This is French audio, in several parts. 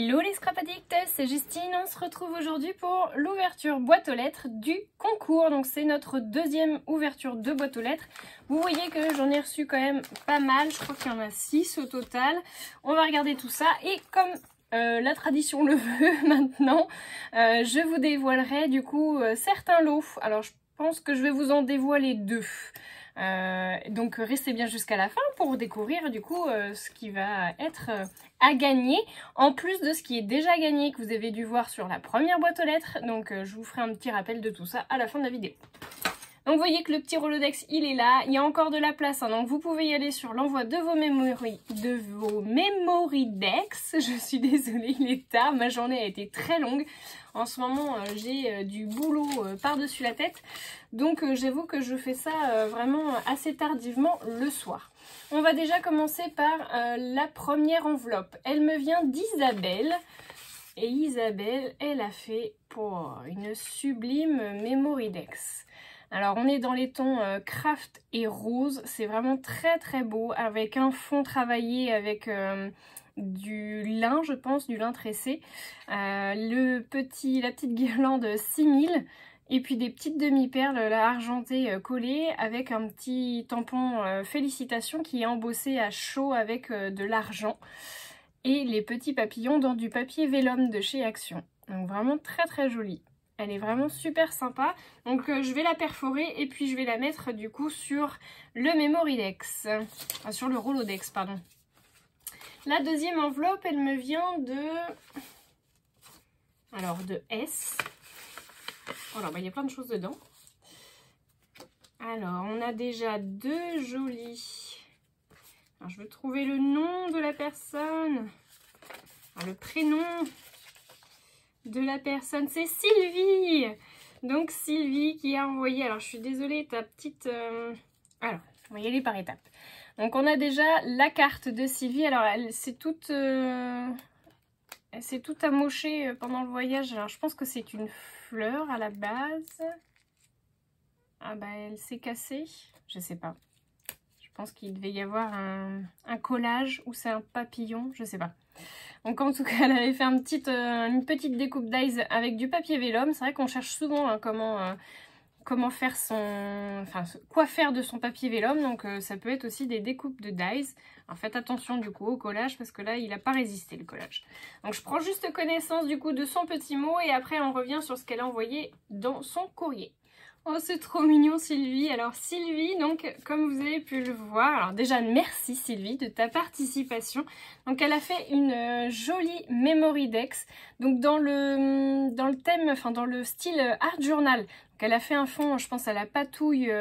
Hello les scrap addicts, c'est Justine, on se retrouve aujourd'hui pour l'ouverture boîte aux lettres du concours. Donc c'est notre deuxième ouverture de boîte aux lettres. Vous voyez que j'en ai reçu quand même pas mal, je crois qu'il y en a 6 au total. On va regarder tout ça et comme la tradition le veut maintenant, je vous dévoilerai du coup certains lots. Alors je pense que je vais vous en dévoiler 2. Donc restez bien jusqu'à la fin pour découvrir du coup ce qui va être à gagner, en plus de ce qui est déjà gagné que vous avez dû voir sur la première boîte aux lettres. Donc je vous ferai un petit rappel de tout ça à la fin de la vidéo. Donc vous voyez que le petit Rolodex il est là, il y a encore de la place, hein, donc vous pouvez y aller sur l'envoi de vos Memoridex. Je suis désolée, il est tard, ma journée a été très longue. En ce moment j'ai du boulot par-dessus la tête, donc j'avoue que je fais ça vraiment assez tardivement le soir. On va déjà commencer par la première enveloppe. Elle me vient d'Isabelle. Et Isabelle, elle a fait pour une sublime Memoridex. Alors on est dans les tons craft et rose, c'est vraiment très très beau, avec un fond travaillé avec du lin, je pense, du lin tressé, la petite guirlande 6000 et puis des petites demi-perles argentées collées avec un petit tampon félicitations qui est embossé à chaud avec de l'argent et les petits papillons dans du papier vélum de chez Action. Donc vraiment très très joli. Elle est vraiment super sympa. Donc je vais la perforer et puis je vais la mettre du coup sur le Memoridex. Enfin, sur le Rolodex, pardon. La deuxième enveloppe, elle me vient de... Alors de S. Alors il y a plein de choses dedans. Alors on a déjà 2 jolis... Alors, je veux trouver le nom de la personne. Alors, le prénom... de la personne, c'est Sylvie. Donc Sylvie qui a envoyé, alors je suis désolée, ta petite... Alors, on va y aller par étapes. Donc on a déjà la carte de Sylvie, alors elle s'est toute amochée pendant le voyage. Alors je pense que c'est une fleur à la base. Ah bah elle s'est cassée, je sais pas. Je pense qu'il devait y avoir un collage ou c'est un papillon, je sais pas. Donc en tout cas, elle avait fait une petite découpe dies avec du papier vélum. C'est vrai qu'on cherche souvent hein, comment faire quoi faire de son papier vélum. Donc ça peut être aussi des découpes de dies. Alors faites attention du coup au collage parce que là, il n'a pas résisté le collage. Donc je prends juste connaissance du coup de son petit mot et après on revient sur ce qu'elle a envoyé dans son courrier. Oh, c'est trop mignon Sylvie. Alors Sylvie, donc comme vous avez pu le voir, alors déjà merci Sylvie de ta participation. Donc elle a fait une jolie Memoridex, donc dans le thème, enfin dans le style art journal. Donc elle a fait un fond, je pense à la patouille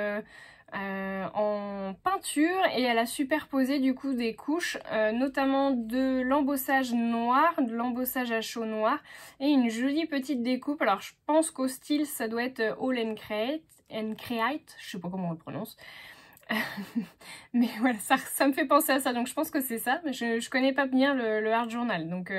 en peinture et elle a superposé du coup des couches, notamment de l'embossage noir, de l'embossage à chaud noir et une jolie petite découpe. Alors je pense qu'au style ça doit être All and Create, je sais pas comment on le prononce. Mais voilà, ça me fait penser à ça, donc je pense que c'est ça, mais je connais pas bien le art journal. Donc,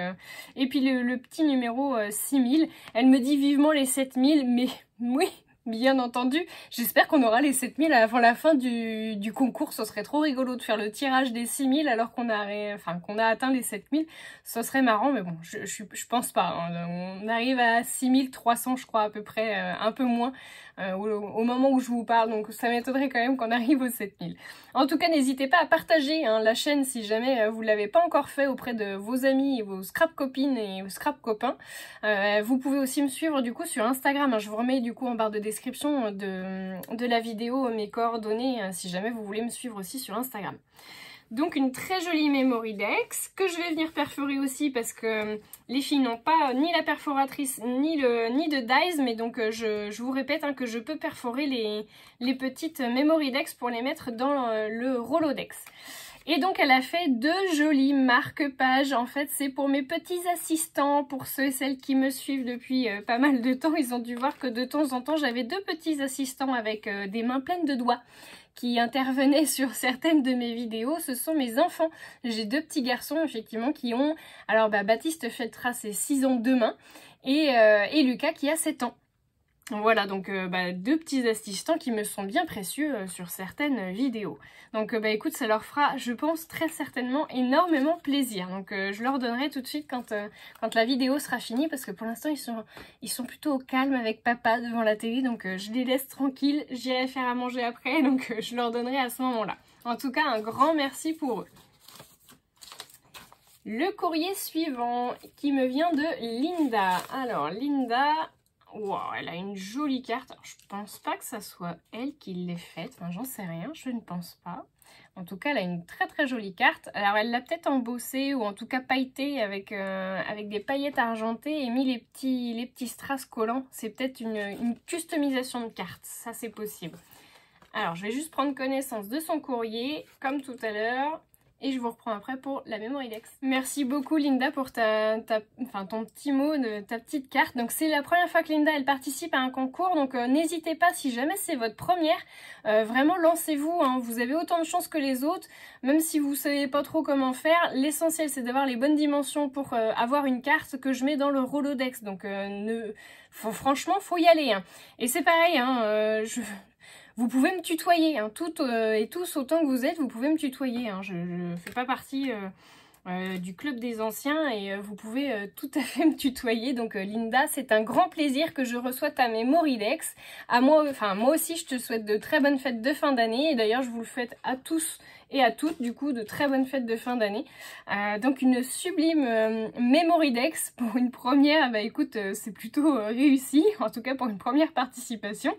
et puis le petit numéro 6000, elle me dit vivement les 7000, mais oui, bien entendu, j'espère qu'on aura les 7000 avant la fin du concours. Ce serait trop rigolo de faire le tirage des 6000 alors qu'on a atteint les 7000. Ce serait marrant, mais bon, je pense pas. Hein. On arrive à 6300, je crois, à peu près, un peu moins, au moment où je vous parle. Donc ça m'étonnerait quand même qu'on arrive aux 7000. En tout cas, n'hésitez pas à partager hein, la chaîne si jamais vous ne l'avez pas encore fait auprès de vos amis, vos scrap copines et vos scrap copains. Vous pouvez aussi me suivre du coup sur Instagram. Hein. Je vous remets du coup en barre de description de la vidéo mes coordonnées si jamais vous voulez me suivre aussi sur Instagram. Donc une très jolie Memoridex que je vais venir perforer aussi parce que les filles n'ont pas ni la perforatrice ni de dies, mais donc je vous répète hein, que je peux perforer les petites Memoridex pour les mettre dans le Rolodex. Et donc elle a fait 2 jolies marque-pages. En fait c'est pour mes petits assistants, pour ceux et celles qui me suivent depuis pas mal de temps. Ils ont dû voir que de temps en temps j'avais 2 petits assistants avec des mains pleines de doigts qui intervenaient sur certaines de mes vidéos. Ce sont mes enfants. J'ai 2 petits garçons effectivement qui ont... Alors Baptiste fêtera ses 6 ans demain et Lucas qui a 7 ans. Voilà, donc deux petits assistants qui me sont bien précieux sur certaines vidéos. Donc écoute, ça leur fera, je pense, très certainement énormément plaisir. Donc je leur donnerai tout de suite quand la vidéo sera finie, parce que pour l'instant ils sont plutôt au calme avec papa devant la télé, donc je les laisse tranquilles, j'irai faire à manger après, donc je leur donnerai à ce moment-là. En tout cas, un grand merci pour eux. Le courrier suivant qui me vient de Linda. Alors Linda... Wow, elle a une jolie carte. Alors, je pense pas que ça soit elle qui l'ait faite. Enfin, j'en sais rien, je ne pense pas. En tout cas, elle a une très très jolie carte. Alors, elle l'a peut-être embossée ou en tout cas pailletée avec des paillettes argentées et mis les petits strass collants. C'est peut-être une customisation de carte. Ça, c'est possible. Alors, je vais juste prendre connaissance de son courrier, comme tout à l'heure. Et je vous reprends après pour la Mémoridex. Merci beaucoup Linda pour ton petit mot, ta petite carte. Donc c'est la première fois que Linda elle participe à un concours. Donc n'hésitez pas, si jamais c'est votre première, vraiment lancez-vous. Hein. Vous avez autant de chance que les autres. Même si vous ne savez pas trop comment faire, l'essentiel c'est d'avoir les bonnes dimensions pour avoir une carte que je mets dans le Rolodex. Donc franchement, faut y aller. Hein. Et c'est pareil, hein, vous pouvez me tutoyer, hein, toutes et tous autant que vous êtes, vous pouvez me tutoyer. Hein, je ne fais pas partie du club des anciens et vous pouvez tout à fait me tutoyer. Donc Linda, c'est un grand plaisir que je reçois ta Mémoridex. Moi aussi, je te souhaite de très bonnes fêtes de fin d'année. Et d'ailleurs, je vous le souhaite à tous et à toutes, du coup, de très bonnes fêtes de fin d'année. Donc une sublime Mémoridex pour une première. Écoute, c'est plutôt réussi, en tout cas pour une première participation.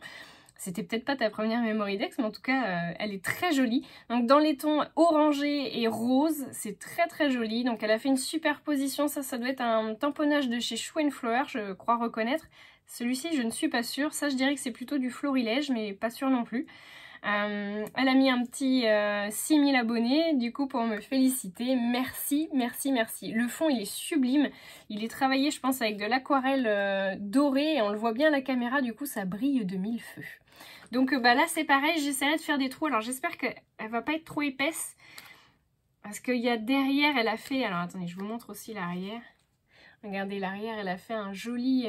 C'était peut-être pas ta première Mémoridex, mais en tout cas, elle est très jolie. Donc dans les tons orangé et rose, c'est très très joli. Donc elle a fait une superposition, ça doit être un tamponnage de chez Show & Flower, je crois reconnaître. Celui-ci, je ne suis pas sûre. Ça, je dirais que c'est plutôt du florilège, mais pas sûre non plus. Elle a mis un petit 6000 abonnés, du coup, pour me féliciter. Merci, merci, merci. Le fond, il est sublime. Il est travaillé, je pense, avec de l'aquarelle dorée. Et on le voit bien à la caméra, du coup, ça brille de mille feux. Donc là c'est pareil, j'essaierai de faire des trous. Alors j'espère qu'elle va pas être trop épaisse. Parce qu'il y a derrière, elle a fait... Alors attendez, je vous montre aussi l'arrière. Regardez, l'arrière, elle a fait un joli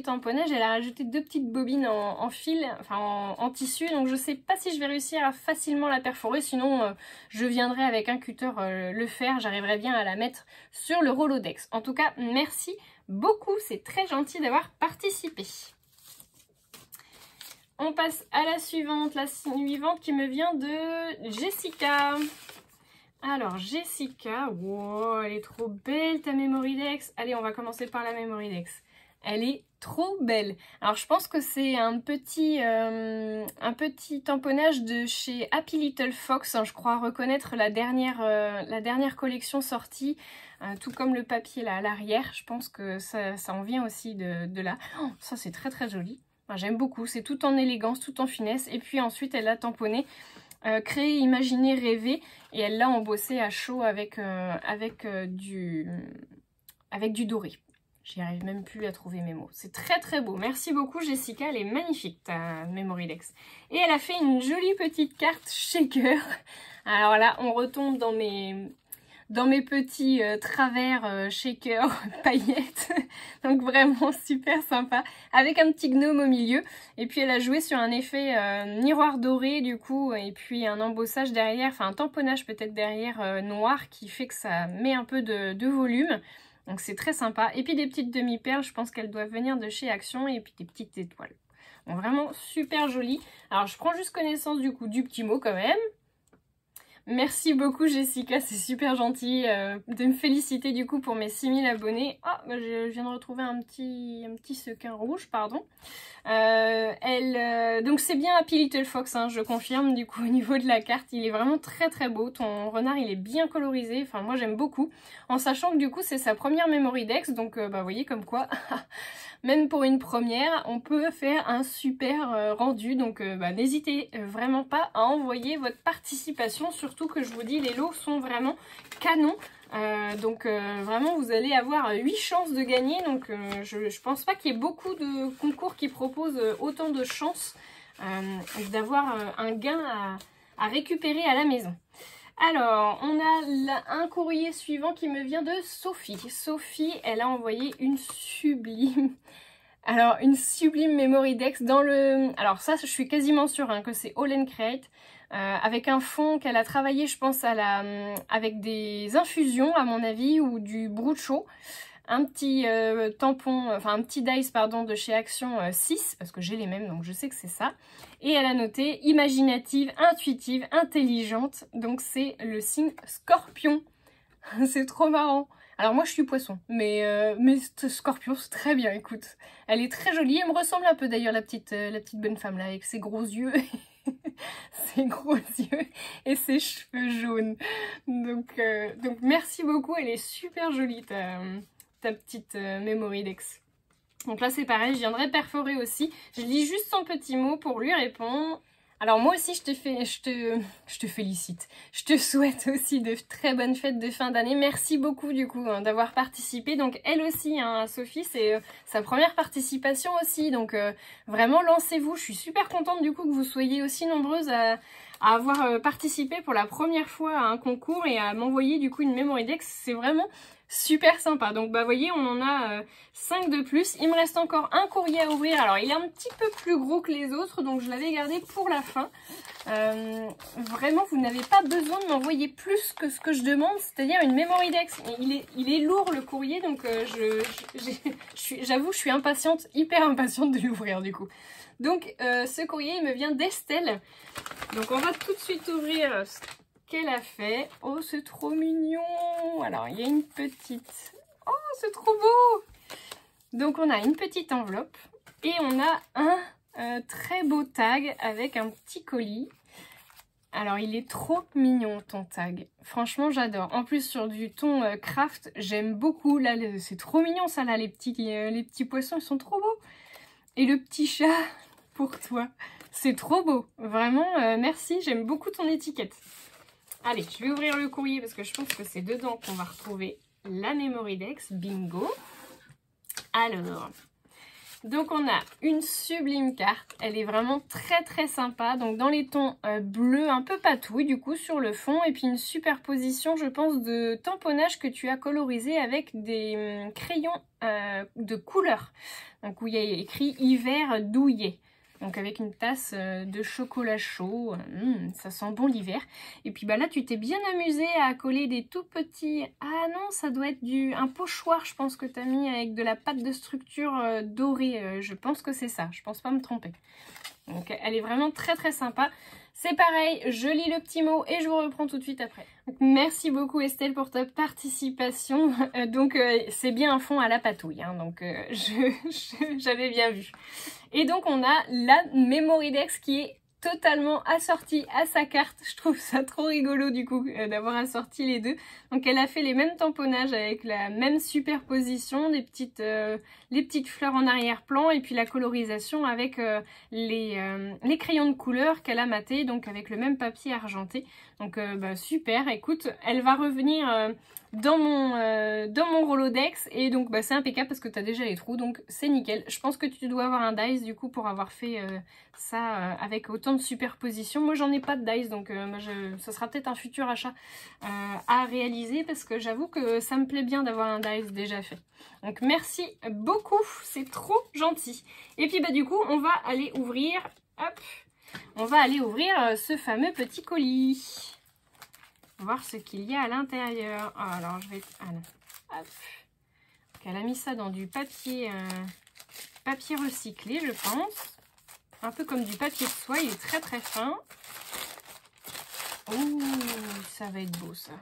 tamponnage. Elle a rajouté deux petites bobines en fil, enfin en tissu. Donc je sais pas si je vais réussir à facilement la perforer. Sinon, je viendrai avec un cutter le faire. J'arriverai bien à la mettre sur le Rolodex. En tout cas, merci beaucoup. C'est très gentil d'avoir participé. On passe à la suivante qui me vient de Jessica. Alors Jessica, wow, elle est trop belle ta Mémoridex. Allez, on va commencer par la Mémoridex. Elle est trop belle. Alors je pense que c'est un petit tamponnage de chez Happy Little Fox. Hein, je crois reconnaître la dernière collection sortie. Tout comme le papier là à l'arrière. Je pense que ça en vient aussi de là. Oh, ça c'est très très joli. J'aime beaucoup, c'est tout en élégance, tout en finesse. Et puis ensuite, elle l'a tamponné, créé, imaginé, rêvé. Et elle l'a embossé à chaud avec du doré. J'y arrive même plus à trouver mes mots. C'est très très beau. Merci beaucoup Jessica, elle est magnifique ta Mémoridex. Et elle a fait une jolie petite carte shaker. Alors là, on retombe dans mes petits travers shaker paillettes. Donc vraiment super sympa. Avec un petit gnome au milieu. Et puis elle a joué sur un effet miroir doré du coup. Et puis un embossage derrière, enfin un tamponnage peut-être derrière noir qui fait que ça met un peu de volume. Donc c'est très sympa. Et puis des petites demi-perles, je pense qu'elles doivent venir de chez Action. Et puis des petites étoiles. Donc vraiment super joli. Alors je prends juste connaissance du coup du petit mot quand même. Merci beaucoup Jessica, c'est super gentil de me féliciter du coup pour mes 6000 abonnés. Ah, bah, je viens de retrouver un petit sequin rouge, pardon. Donc c'est bien Happy Little Fox, hein, je confirme du coup au niveau de la carte. Il est vraiment très très beau, ton renard il est bien colorisé, enfin moi j'aime beaucoup. En sachant que du coup c'est sa première Mémoridex, donc bah vous voyez comme quoi... Même pour une première, on peut faire un super rendu. Donc n'hésitez vraiment pas à envoyer votre participation. Surtout que je vous dis, les lots sont vraiment canons. Vraiment, vous allez avoir 8 chances de gagner. Donc je pense pas qu'il y ait beaucoup de concours qui proposent autant de chances d'avoir un gain à récupérer à la maison. Alors, on a un courrier suivant qui me vient de Sophie. Sophie, elle a envoyé une sublime Alors, une sublime Memory Dex dans le... Alors ça, je suis quasiment sûre hein, que c'est All & Create. Avec un fond qu'elle a travaillé, je pense, avec des infusions, à mon avis, ou du brucho. Un petit tampon, enfin un petit dice, pardon, de chez Action 6, parce que j'ai les mêmes, donc je sais que c'est ça. Et elle a noté imaginative, intuitive, intelligente. Donc c'est le signe Scorpion. C'est trop marrant. Alors moi je suis poisson, mais ce scorpion c'est très bien, écoute. Elle est très jolie, elle me ressemble un peu d'ailleurs la petite bonne femme là, avec ses gros yeux. Ses gros yeux et ses cheveux jaunes. Donc merci beaucoup, elle est super jolie ta petite Memory Dex. Donc là c'est pareil, je viendrai perforer aussi. Je lis juste son petit mot pour lui répondre. Alors moi aussi je te félicite. Je te souhaite aussi de très bonnes fêtes de fin d'année. Merci beaucoup du coup hein, d'avoir participé. Donc elle aussi, hein, Sophie, c'est sa première participation aussi. Donc vraiment lancez-vous. Je suis super contente du coup que vous soyez aussi nombreuses à avoir participé pour la première fois à un concours et à m'envoyer du coup une Memory Dex. C'est vraiment super sympa. Donc bah vous voyez, on en a 5 de plus. Il me reste encore un courrier à ouvrir. Alors il est un petit peu plus gros que les autres, donc je l'avais gardé pour la fin. Vraiment, vous n'avez pas besoin de m'envoyer plus que ce que je demande, c'est-à-dire une Memory Dex. Il est lourd le courrier, donc j'avoue, je suis impatiente, hyper impatiente de l'ouvrir du coup. Donc ce courrier, il me vient d'Estelle. Donc on va tout de suite ouvrir ce qu'elle a fait. Oh, c'est trop mignon. Alors, il y a une petite... Oh, c'est trop beau. Donc, on a une petite enveloppe. Et on a un très beau tag avec un petit colis. Alors, il est trop mignon, ton tag. Franchement, j'adore. En plus, sur du ton craft, j'aime beaucoup. Là, c'est trop mignon, ça, là. Les petits poissons, ils sont trop beaux. Et le petit chat, pour toi. C'est trop beau. Vraiment, merci. J'aime beaucoup ton étiquette. Allez, je vais ouvrir le courrier parce que je pense que c'est dedans qu'on va retrouver la Memory Dex. Bingo. Alors, donc on a une sublime carte. Elle est vraiment très très sympa. Donc dans les tons bleus un peu patouille du coup sur le fond. Et puis une superposition, je pense, de tamponnage que tu as colorisé avec des crayons de couleur. Donc où il y a écrit hiver douillet. Donc avec une tasse de chocolat chaud, ça sent bon l'hiver. Et puis bah là tu t'es bien amusé à coller des tout petits... Ah non, ça doit être un pochoir je pense que tu as mis avec de la pâte de structure dorée. Je pense que c'est ça, je pense pas me tromper. Donc elle est vraiment très très sympa. C'est pareil, je lis le petit mot et je vous reprends tout de suite après. Donc, merci beaucoup Estelle pour ta participation. Donc c'est bien un fond à la patouille, hein, donc j'avais bien vu. Et donc on a la Memory Dex qui est totalement assortie à sa carte. Je trouve ça trop rigolo du coup d'avoir assorti les deux. Donc elle a fait les mêmes tamponnages avec la même superposition, les petites fleurs en arrière-plan et puis la colorisation avec les crayons de couleur qu'elle a maté, donc avec le même papier argenté. Donc bah, super, écoute, elle va revenir dans mon Rolodex et donc bah, c'est impeccable parce que tu as déjà les trous, donc c'est nickel. Je pense que tu dois avoir un dice du coup pour avoir fait ça avec autant de superposition. Moi j'en ai pas de dice, donc ça sera peut-être un futur achat à réaliser parce que j'avoue que ça me plaît bien d'avoir un dice déjà fait. Donc merci beaucoup, c'est trop gentil. Et puis bah du coup on va aller ouvrir, hop, on va aller ouvrir ce fameux petit colis. Voir ce qu'il y a à l'intérieur. Oh, alors je vais... Ah non. Hop. Donc, elle a mis ça dans du papier, papier recyclé je pense. Un peu comme du papier de soie, il est très très fin. Ouh, ça va être beau ça.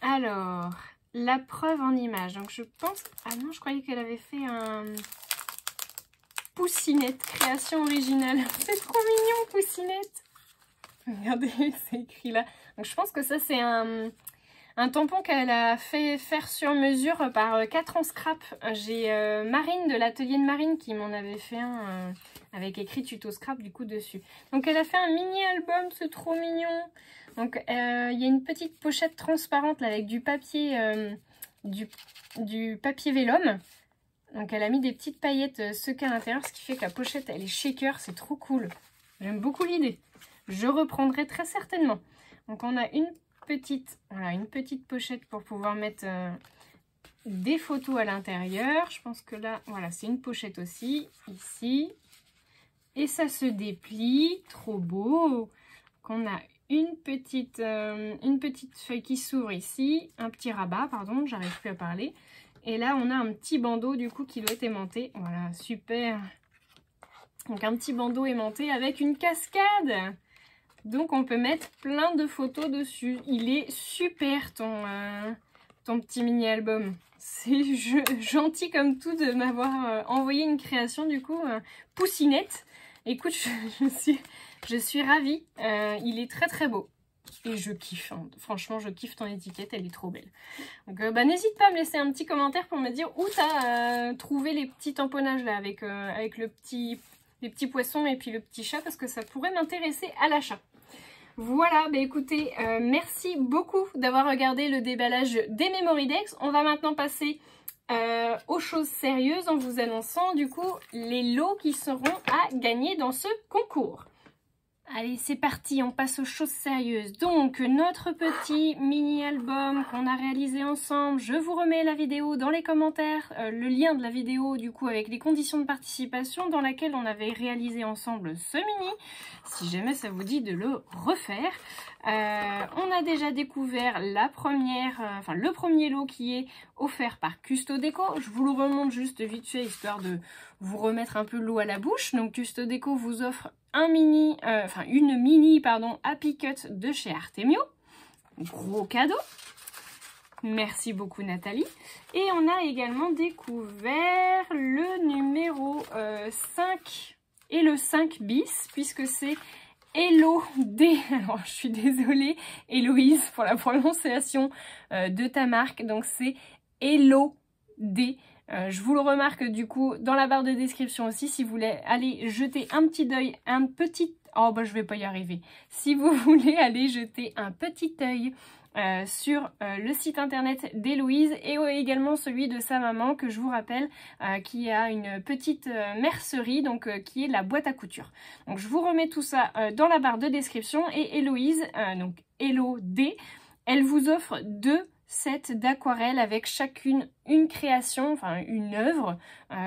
Alors, la preuve en image. Donc je pense... Ah non, je croyais qu'elle avait fait un... Poussinette, création originale. C'est trop mignon, Poussinette. Regardez, c'est écrit là. Donc je pense que ça c'est un tampon qu'elle a fait faire sur mesure par 4 ans scrap. J'ai Marine de l'atelier de Marine qui m'en avait fait un avec écrit tuto scrap du coup dessus. Donc elle a fait un mini album, c'est trop mignon. Donc il y a une petite pochette transparente là, avec du papier, du papier vélum. Donc elle a mis des petites paillettes secées à l'intérieur, ce qui fait que la pochette elle est shaker, c'est trop cool. J'aime beaucoup l'idée. Je reprendrai très certainement. Donc on a une petite pochette pour pouvoir mettre des photos à l'intérieur. Je pense que là, voilà, c'est une pochette aussi, ici. Et ça se déplie, trop beau. On a une petite feuille qui s'ouvre ici, un petit rabat, pardon, j'arrive plus à parler. Et là, on a un petit bandeau du coup qui doit être aimanté. Voilà, super. Donc un petit bandeau aimanté avec une cascade. Donc on peut mettre plein de photos dessus. Il est super ton petit mini-album. C'est gentil comme tout de m'avoir envoyé une création du coup, poussinette. Écoute, je suis ravie. Il est très très beau. Et je kiffe. Hein. Franchement, je kiffe ton étiquette. Elle est trop belle. Donc n'hésite pas à me laisser un petit commentaire pour me dire où tu as trouvé les petits tamponnages là avec les petits poissons et puis le petit chat parce que ça pourrait m'intéresser à l'achat. Voilà, bah écoutez, merci beaucoup d'avoir regardé le déballage des Memorydex. On va maintenant passer aux choses sérieuses en vous annonçant du coup les lots qui seront à gagner dans ce concours. Allez, c'est parti, on passe aux choses sérieuses. Donc, notre petit mini-album qu'on a réalisé ensemble, je vous remets la vidéo dans les commentaires, le lien de la vidéo du coup avec les conditions de participation dans laquelle on avait réalisé ensemble ce mini, si jamais ça vous dit de le refaire. On a déjà découvert le premier lot qui est offert par Custo Déco. Je vous le remonte juste vite fait histoire de vous remettre un peu l'eau à la bouche. Donc Custo Déco vous offre une mini Happy Cut de chez Artemio. Gros cadeau. Merci beaucoup Nathalie. Et on a également découvert le numéro 5 et le 5 bis puisque c'est Hello D. Alors je suis désolée Héloïse pour la prononciation de ta marque. Donc c'est Hello D. Je vous le remarque du coup dans la barre de description aussi si vous voulez aller jeter un petit œil, oh bah je vais pas y arriver. Si vous voulez aller jeter un petit œil sur le site internet d'Héloïse et également celui de sa maman que je vous rappelle qui a une petite mercerie donc qui est la boîte à couture. Donc je vous remets tout ça dans la barre de description et Héloïse, donc Hello D, elle vous offre 2 sets d'aquarelle avec chacune une création, enfin une œuvre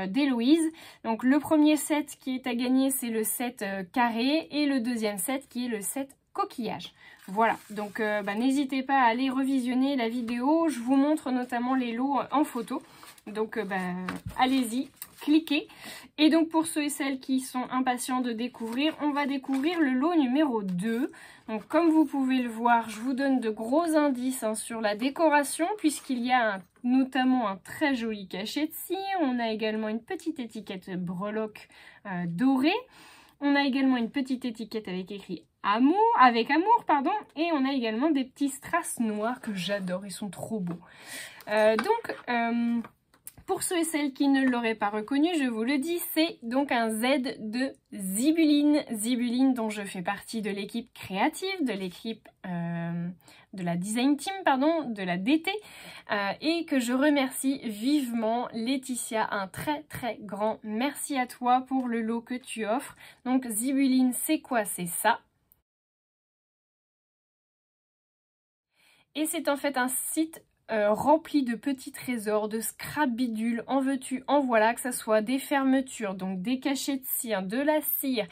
d'Héloïse. Donc le premier set qui est à gagner c'est le set carré et le deuxième set qui est le set coquillage. Voilà, donc n'hésitez pas à aller revisionner la vidéo, je vous montre notamment les lots en photo. Donc allez-y, cliquez. Et donc pour ceux et celles qui sont impatients de découvrir, on va découvrir le lot numéro 2. Donc comme vous pouvez le voir, je vous donne de gros indices sur la décoration puisqu'il y a notamment un très joli cachet de cire. On a également une petite étiquette breloque dorée. On a également une petite étiquette avec écrit amour, et on a également des petits strass noirs que j'adore, ils sont trop beaux. Pour ceux et celles qui ne l'auraient pas reconnu, je vous le dis, c'est donc un Z de Zibuline. Zibuline dont je fais partie de l'équipe créative, de l'équipe de la design team, de la DT, et que je remercie vivement. Laetitia, un très très grand merci à toi pour le lot que tu offres. Donc Zibuline, c'est quoi? C'est ça. Et c'est en fait un site rempli de petits trésors, de scrap bidules, en veux-tu, en voilà, que ce soit des fermetures, donc des cachets de cire, de la cire,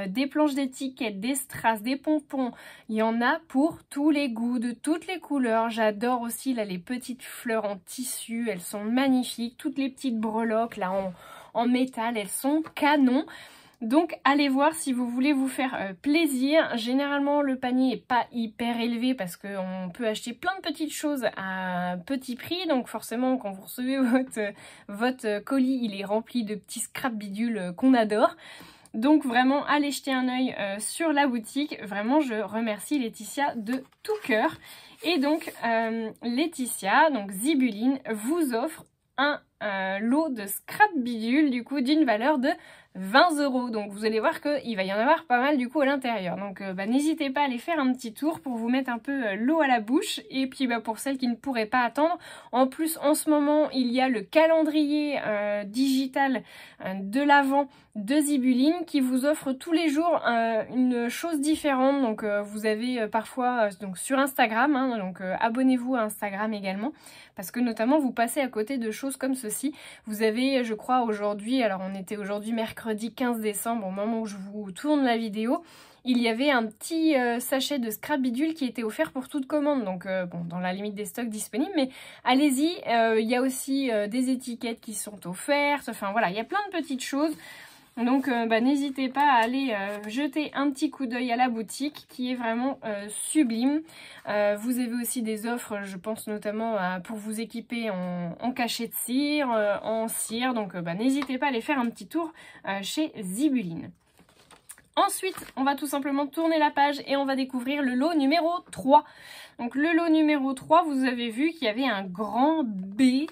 des planches d'étiquettes, des strass, des pompons. Il y en a pour tous les goûts, de toutes les couleurs. J'adore aussi là les petites fleurs en tissu, elles sont magnifiques. Toutes les petites breloques là en métal, elles sont canon. Donc allez voir si vous voulez vous faire plaisir. Généralement le panier n'est pas hyper élevé parce qu'on peut acheter plein de petites choses à petit prix. Donc forcément quand vous recevez votre colis, il est rempli de petits scrap bidules qu'on adore. Donc vraiment allez jeter un œil sur la boutique. Vraiment je remercie Laetitia de tout cœur. Et donc Laetitia, donc Zibuline, vous offre un lot de scrap bidule du coup d'une valeur de 20 €. Donc vous allez voir qu'il va y en avoir pas mal du coup à l'intérieur. Donc n'hésitez pas à aller faire un petit tour pour vous mettre un peu l'eau à la bouche. Et puis pour celles qui ne pourraient pas attendre, en plus en ce moment il y a le calendrier digital de l'Avent de Zibuline qui vous offre tous les jours une chose différente. Donc vous avez parfois donc sur Instagram, hein, donc abonnez-vous à Instagram également, parce que notamment vous passez à côté de choses comme ceci. Vous avez, je crois aujourd'hui, alors on était aujourd'hui mercredi 15 décembre au moment où je vous tourne la vidéo, il y avait un petit sachet de scrap bidule qui était offert pour toute commande, donc bon, dans la limite des stocks disponibles, mais allez-y, il y a aussi des étiquettes qui sont offertes, enfin voilà, il y a plein de petites choses. Donc n'hésitez pas à aller jeter un petit coup d'œil à la boutique qui est vraiment sublime. Vous avez aussi des offres, je pense notamment pour vous équiper en cachet de cire, en cire. Donc n'hésitez pas à aller faire un petit tour chez Zibuline. Ensuite, on va tout simplement tourner la page et on va découvrir le lot numéro 3. Donc le lot numéro 3, vous avez vu qu'il y avait un grand B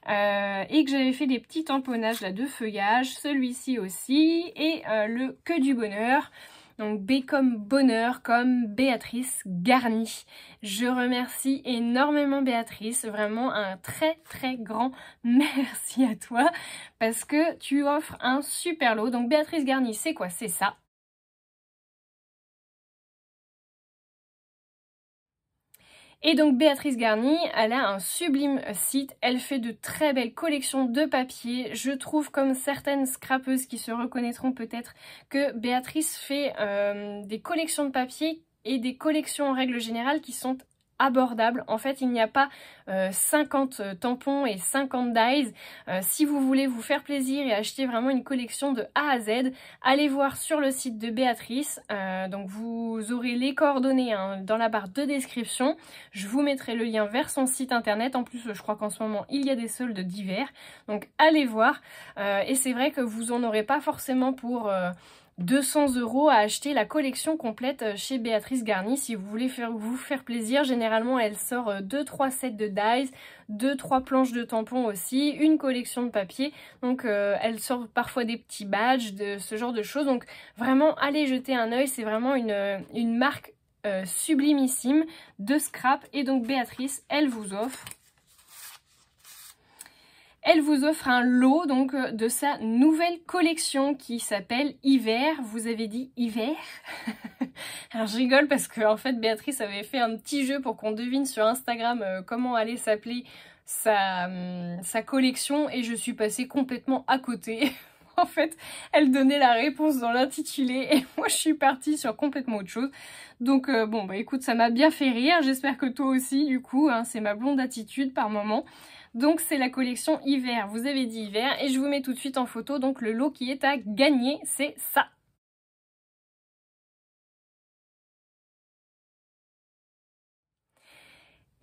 et que j'avais fait des petits tamponnages là de feuillage, celui-ci aussi, et le que du bonheur. Donc B comme bonheur, comme Béatrice Garni. Je remercie énormément Béatrice, vraiment un très très grand merci à toi parce que tu offres un super lot. Donc Béatrice Garni, c'est quoi? C'est ça. Et donc Béatrice Garni, elle a un sublime site, elle fait de très belles collections de papier. Je trouve, comme certaines scrapeuses qui se reconnaîtront peut-être, que Béatrice fait des collections de papier et des collections en règle générale qui sont abordables. En fait, il n'y a pas 50 tampons et 50 dies. Si vous voulez vous faire plaisir et acheter vraiment une collection de A à Z, allez voir sur le site de Béatrice. Donc vous aurez les coordonnées dans la barre de description. Je vous mettrai le lien vers son site internet. En plus, je crois qu'en ce moment, il y a des soldes d'hiver. Donc allez voir. Et c'est vrai que vous en aurez pas forcément pour 200 € à acheter la collection complète chez Béatrice Garni. Si vous voulez vous faire plaisir, généralement elle sort 2-3 sets de dies, 2-3 planches de tampons aussi, une collection de papier. Donc elle sort parfois des petits badges, de ce genre de choses. Donc vraiment allez jeter un œil, c'est vraiment une marque sublimissime de scrap. Et donc Béatrice, elle vous offre un lot donc de sa nouvelle collection qui s'appelle Hiver. Vous avez dit hiver? Alors je rigole parce que en fait Béatrice avait fait un petit jeu pour qu'on devine sur Instagram comment allait s'appeler sa collection et je suis passée complètement à côté. En fait, elle donnait la réponse dans l'intitulé et moi je suis partie sur complètement autre chose. Donc bon bah écoute, ça m'a bien fait rire, j'espère que toi aussi du coup, hein, c'est ma blonde attitude par moment. Donc c'est la collection hiver, vous avez dit hiver, et je vous mets tout de suite en photo donc le lot qui est à gagner, c'est ça.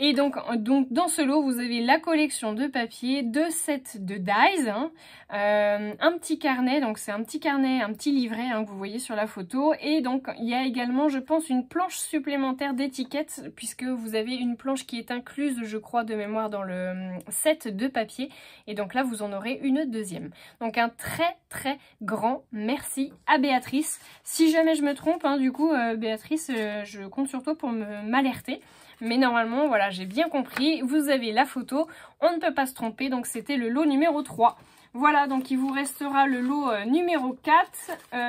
Et donc dans ce lot, vous avez la collection de papier, 2 sets de dies, hein, un petit carnet, donc c'est un petit carnet, un petit livret hein, que vous voyez sur la photo. Et donc il y a également, je pense, une planche supplémentaire d'étiquettes, puisque vous avez une planche qui est incluse, je crois, de mémoire dans le set de papier. Et donc là, vous en aurez une deuxième. Donc un très très grand merci à Béatrice. Si jamais je me trompe, hein, du coup, Béatrice, je compte sur toi pour m'alerter. Mais normalement, voilà, j'ai bien compris. Vous avez la photo, on ne peut pas se tromper. Donc c'était le lot numéro 3. Voilà, donc il vous restera le lot numéro 4,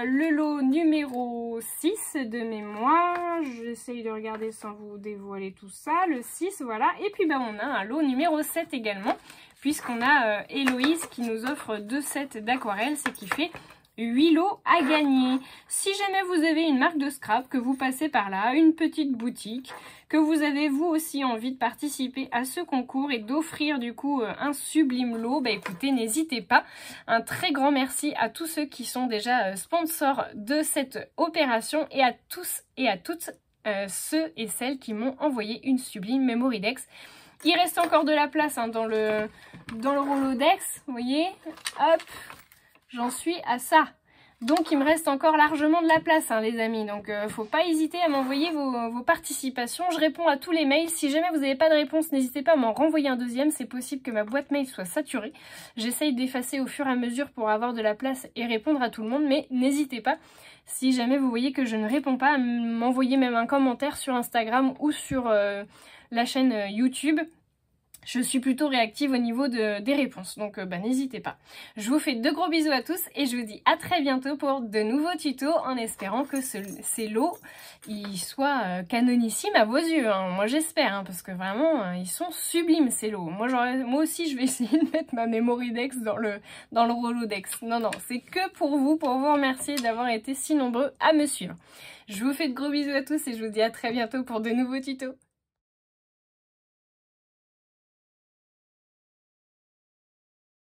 le lot numéro 6 de mémoire. J'essaye de regarder sans vous dévoiler tout ça. Le 6, voilà. Et puis ben, on a un lot numéro 7 également, puisqu'on a Héloïse qui nous offre 2 sets d'aquarelle, ce qui fait 8 lots à gagner. Si jamais vous avez une marque de scrap, que vous passez par là, une petite boutique, que vous avez vous aussi envie de participer à ce concours et d'offrir du coup un sublime lot, bah écoutez, n'hésitez pas. Un très grand merci à tous ceux qui sont déjà sponsors de cette opération et à tous et à toutes ceux et celles qui m'ont envoyé une sublime Memorydex. Il reste encore de la place hein, dans le Rolodex, vous voyez, hop. J'en suis à ça. Donc il me reste encore largement de la place, hein, les amis. Donc faut pas hésiter à m'envoyer vos participations. Je réponds à tous les mails. Si jamais vous n'avez pas de réponse, n'hésitez pas à m'en renvoyer un deuxième. C'est possible que ma boîte mail soit saturée. J'essaye d'effacer au fur et à mesure pour avoir de la place et répondre à tout le monde. Mais n'hésitez pas, si jamais vous voyez que je ne réponds pas, à m'envoyer même un commentaire sur Instagram ou sur la chaîne YouTube. Je suis plutôt réactive au niveau des réponses, donc n'hésitez pas. Je vous fais de gros bisous à tous et je vous dis à très bientôt pour de nouveaux tutos en espérant que ces lots ils soient canonissimes à vos yeux. Hein. Moi j'espère, hein, parce que vraiment ils sont sublimes ces lots. Moi aussi je vais essayer de mettre ma Memorydex dans le Rolodex. Non, c'est que pour vous remercier d'avoir été si nombreux à me suivre. Je vous fais de gros bisous à tous et je vous dis à très bientôt pour de nouveaux tutos.